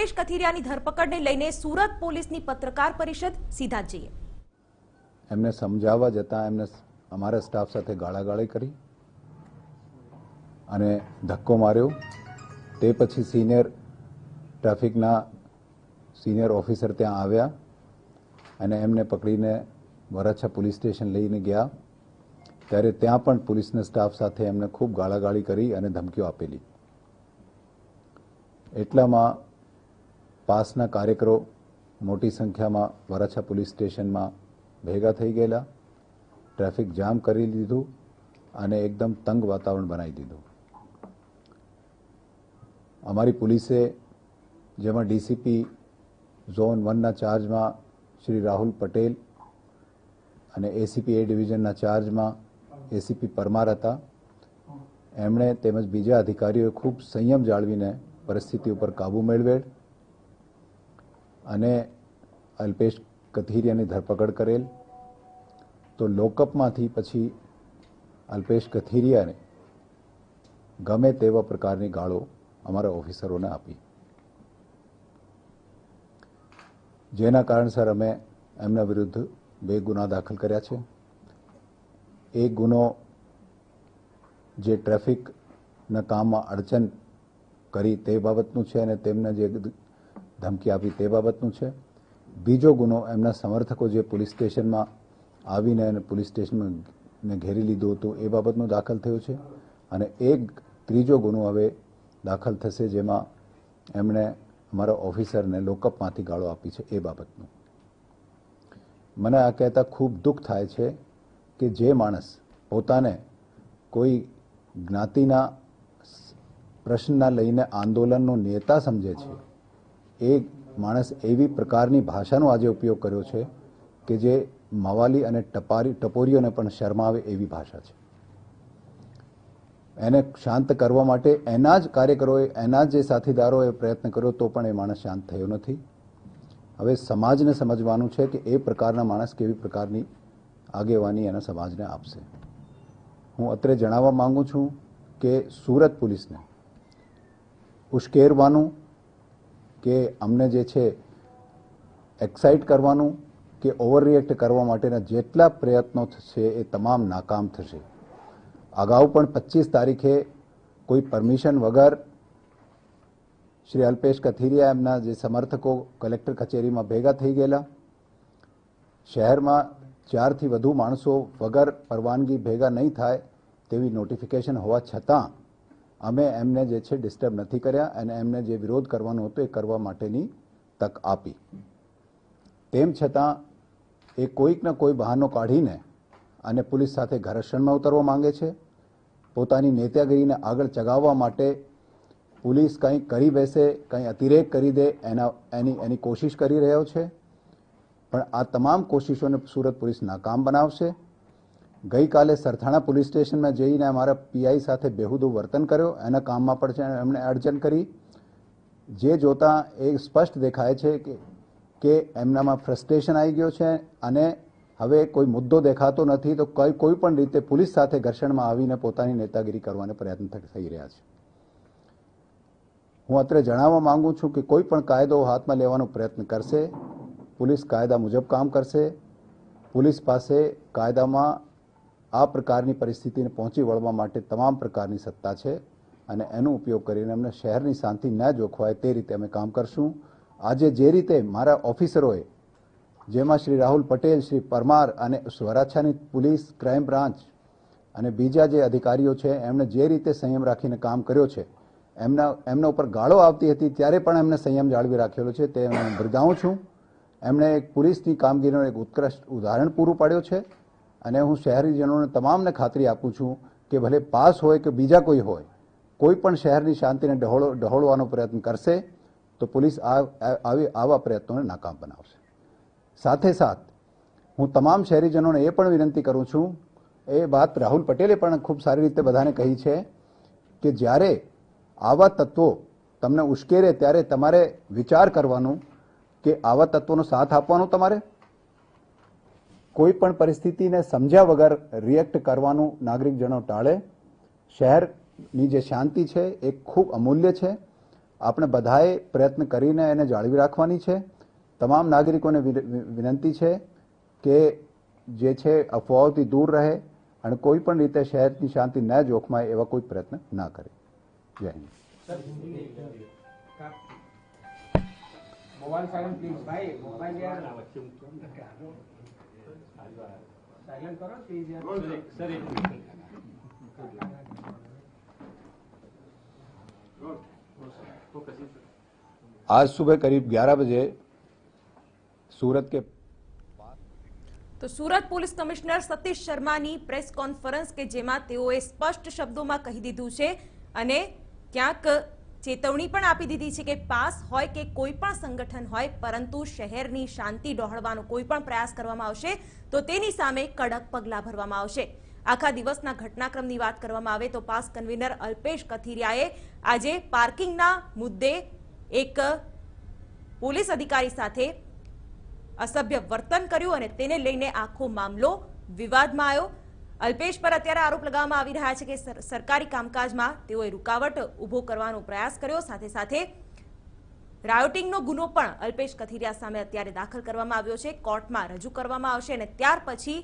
અલ્પેશ કથિરિયાની ધરપકડને લઈને સુરત પોલીસની પત્રકાર પરિષદ સીધા જઈએ। એમને સમજાવવા જતાં એમને અમારા સ્ટાફ સાથે ગાળાગાળી કરી અને ધક્કો માર્યો। તે પછી ટ્રાફિકના સિનિયર ઓફિસર ત્યાં આવ્યા અને એમને પકડીને વરાછા પોલીસ સ્ટેશન લઈને ગયા। ત્યારે ત્યાં પણ પોલીસના સ્ટાફ સાથે એમને ખૂબ ગાળાગાળી કરી અને ધમકીઓ આપેલી। એટલામાં પાસના કાર્યકરો મોટી સંખ્યામાં વરાછા પોલીસ સ્ટેશનમાં ભેગા થઈ ગયેલા, ટ્રાફિક જામ કરી દીધું અને એકદમ તંગ વાતાવરણ બનાવી દીધું। અમારી પોલીસે, જેમાં ડીસીપી ઝોન 1ના ચાર્જમાં શ્રી રાહુલ પટેલ અને એસીપી એ ડિવિઝનના ચાર્જમાં એસીપી પરમાર હતા, એમણે તેમજ બીજા અધિકારીઓએ ખૂબ સંયમ જાળવીને પરિસ્થિતિ ઉપર કાબૂ મેળવેલ અને અલ્પેશ કથિરિયાની ધરપકડ કરેલ। તો લોકઅપમાંથી પછી અલ્પેશ કથિરિયાને ગમે તેવા પ્રકારની ગાળો અમારા ઓફિસરોને આપી, જેના કારણસર અમે એમના વિરુદ્ધ 2 ગુના દાખલ કર્યા છે। એક ગુનો જે ટ્રાફિકના કામમાં અડચણ કરી તે બાબતનું છે અને તેમને જે ધમકી આપી તે બાબતનું છે। બીજો ગુનો એમના સમર્થકો જે પોલીસ સ્ટેશનમાં આવીને અને પોલીસ સ્ટેશનમાં ઘેરી લીધું હતું એ બાબતનું દાખલ થયું છે અને એક ત્રીજો ગુનો હવે દાખલ થશે, જેમાં એમણે અમારા ઓફિસરને લોકઅપમાંથી ગાળો આપી છે એ બાબતનું। મને આ કહેતા ખૂબ દુઃખ થાય છે કે જે માણસ પોતાને કોઈ જ્ઞાતિના પ્રશ્નના લઈને આંદોલનનો નેતા સમજે છે, એ માણસ એવી પ્રકારની ભાષાનો આજે ઉપયોગ કર્યો છે કે જે મવાલી અને ટપોરીઓને પણ શરમાવે એવી ભાષા છે। એને શાંત કરવા માટે એના જ કાર્યકરોએ, એના જ જે સાથીદારોએ પ્રયત્ન કર્યો તો પણ એ માણસ શાંત થયો નથી। હવે સમાજને સમજવાનું છે કે એ પ્રકારના માણસ કેવી પ્રકારની આગેવાની એના સમાજને આપશે। હું અત્રે જણાવવા માંગુ છું કે સુરત પોલીસને ઉશ્કેરવાનું કે અમને જે છે એક્સાઇટ કરવાનું કે ઓવર રિએક્ટ કરવા માટેના જેટલા પ્રયત્નો છે એ તમામ નાકામ થશે। અગાઉ પણ 25 તારીખે કોઈ પરમિશન વગર શ્રી અલ્પેશ કથિરિયા એમના જે સમર્થકો કલેક્ટર કચેરીમાં ભેગા થઈ ગયેલા। શહેરમાં 4થી વધુ માણસો વગર પરવાનગી ભેગા નહીં થાય તેવી નોટિફિકેશન હોવા છતાં અમે એમને જે છે ડિસ્ટર્બ નથી કર્યા અને એમને જે વિરોધ કરવાનો હતો એ કરવા માટેની તક આપી। તેમ છતાં એ કોઈકના કોઈ બહાનો કાઢીને અને પોલીસ સાથે ઘર્ષણમાં ઉતરવા માંગે છે। પોતાની નેતાગીરીને આગળ ચગાવવા માટે પોલીસ કંઈ કરી બેસે, કંઈ અતિરેક કરી દે એની કોશિશ કરી રહ્યો છે, પણ આ તમામ કોશિશોને સુરત પોલીસ નાકામ બનાવશે। ગઈકાલે સરથાણા પોલીસ સ્ટેશનમાં જઈને અમારા પીઆઈ સાથે બેહુદું વર્તન કર્યો, એના કામમાં પણ એમણે અડચણ કરી। જે જોતાં એ સ્પષ્ટ દેખાય છે કે એમનામાં ફ્રસ્ટ્રેશન આવી ગયો છે અને હવે કોઈ મુદ્દો દેખાતો નથી તો કોઈ પણ રીતે પોલીસ સાથે ઘર્ષણમાં આવીને પોતાની નેતાગીરી કરવાનો પ્રયત્ન થઈ રહ્યા છે। હું અત્રે જણાવવા માંગુ છું કે કોઈ પણ કાયદો હાથમાં લેવાનો પ્રયત્ન કરશે, પોલીસ કાયદા મુજબ કામ કરશે। પોલીસ પાસે કાયદામાં આ પ્રકારની પરિસ્થિતિને પહોંચી વળવા માટે તમામ પ્રકારની સત્તા છે અને એનો ઉપયોગ કરીને અમને શહેરની શાંતિ ન જોખવાય તે રીતે અમે કામ કરશું। આજે જે રીતે મારા ઓફિસરોએ, જેમાં શ્રી રાહુલ પટેલ, શ્રી પરમાર અને વરાછાની પોલીસ ક્રાઇમ બ્રાન્ચ અને બીજા જે અધિકારીઓ છે એમણે જે રીતે સંયમ રાખીને કામ કર્યો છે, એમના ઉપર ગાળો આવતી હતી ત્યારે પણ એમને સંયમ જાળવી રાખેલો છે, તે હું બિરદાવું છું। એમણે એક પોલીસની કામગીરીનું એક ઉત્કૃષ્ટ ઉદાહરણ પૂરું પાડ્યું છે અને હું શહેરીજનોને તમામને ખાતરી આપું છું કે ભલે પાસ હોય કે બીજા કોઈ હોય, કોઈ પણ શહેરની શાંતિને ડહોળવાનો પ્રયત્ન કરશે તો પોલીસ આવા પ્રયત્નોને નાકામ બનાવશે। સાથે સાથ હું તમામ શહેરીજનોને એ પણ વિનંતી કરું છું, એ વાત રાહુલ પટેલે પણ ખૂબ સારી રીતે બધાને કહી છે કે જ્યારે આવા તત્વો તમને ઉશ્કેરે ત્યારે તમારે વિચાર કરવાનું કે આવા તત્વોનો સાથ આપવાનો, તમારે કોઈ પણ પરિસ્થિતિને સમજ્યા વગર રિએક્ટ કરવાનું નાગરિકજનો ટાળે। શહેરની જે શાંતિ છે એ ખૂબ અમૂલ્ય છે આપણે બધાએ પ્રયત્ન કરીને એને જાળવી રાખવાની છે. તમામ નાગરિકોને વિનંતી છે કે જે છે અફવાઓથી દૂર રહે અને કોઈ પણ રીતે શહેરની શાંતિ ન જોખમાય એવા કોઈ પ્રયત્ન ના કરે. જય હિન્દ. मोबाइल साइलेंट प्लीज भाई मोबाइल यार साइलेंट करो प्लीज यार सर एक आज सुबह करीब 11 बजे सूरत के તો સુરત પોલીસ કમિશનર સતીશ શર્માની પ્રેસ કોન્ફરન્સ કે જેમાં તેઓએ સ્પષ્ટ શબ્દોમાં કહી દીધું છે અને ક્યાંક ચેતવણી પણ આપી દીધી છે કે પાસ હોય કે કોઈ પણ સંગઠન હોય પરંતુ શહેરની શાંતિ ડહોળવાનો કોઈ પણ પ્રયાસ કરવામાં આવશે તો તેની સામે કડક પગલાં ભરવામાં આવશે. આખા દિવસના ઘટનાક્રમની વાત કરવામાં આવે તો પાસ કન્વીનર અલ્પેશ કથિરિયાએ આજે પાર્કિંગના મુદ્દે એક પોલીસ અધિકારી સાથે અસભ્ય વર્તન કર્યું અને તેને લઈને આખો મામલો વિવાદમાં આવ્યો. અલ્પેશ પર અત્યારે આરોપ લગાવવામાં આવી રહ્યા છે કે સરકારી કામકાજમાં તેઓએ રૂકાવટ ઊભો કરવાનો પ્રયાસ કર્યો. સાથે સાથે રાયોટિંગનો ગુનો પણ અલ્પેશ કથિરિયા સામે અત્યારે દાખલ કરવામાં આવ્યો છે, કોર્ટમાં રજૂ કરવામાં આવશે અને ત્યાર પછી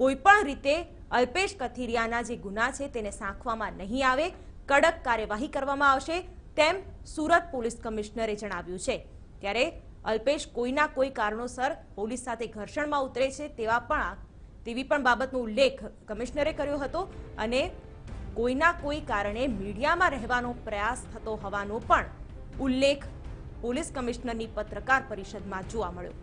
કોઈપણ રીતે અલ્પેશ કથિરિયાના જે ગુના છે તેને સાંખવામાં નહીં આવે, કડક કાર્યવાહી કરવામાં આવશે તેમ સુરત પોલીસ કમિશનરે જણાવ્યું છે. ત્યારે અલ્પેશ કોઈના કોઈ કારણોસર પોલીસ સાથે ઘર્ષણમાં ઉતરે છે તેવી પણ બાબતનો ઉલ્લેખ કમિશનરે કર્યો હતો અને કોઈના કોઈ કારણે મીડિયામાં રહેવાનો પ્રયાસ થતો હોવાનો પણ ઉલ્લેખ પોલીસ કમિશનરની પત્રકાર પરિષદમાં જોવા મળ્યો.